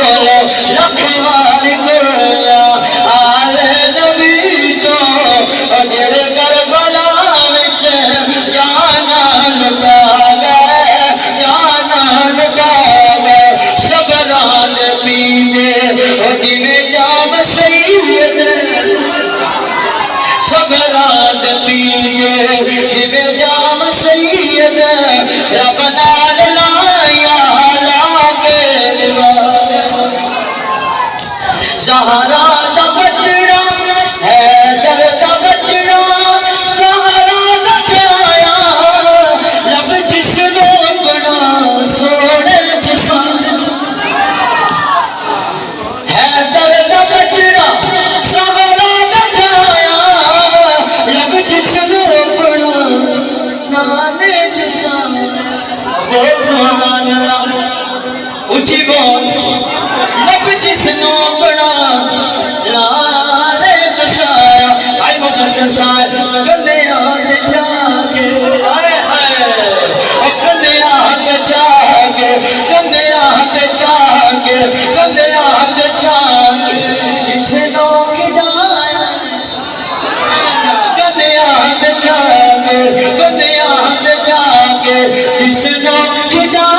بولو لکھوار کریا آل نبی تو اجر کربلا وچ جانا لگا گئے جانا لگا گئے صبران پیندے جویں جام سید صبران پیندے جویں جام سید رب نال لایا لاگے زہرا دا بچڑا حیدر دا بچڑا زہرا دا جایا لب جس نو اپنا سونے جسم حیدر دا بچڑا زہرا دا جایا لب جس نو اپنا نانے جسم بہت سبحان اللہ اچھی بول لب جس نو اپنا لانے جسایا آئی مقصر سائے کندے آتے چاہے آئے آئے کندے آتے چاہے کندے آتے چاہے کندے آتے چاہے جس نو کھڑایا کندے آتے چاہے کندے آتے چاہے جس نو کھڑایا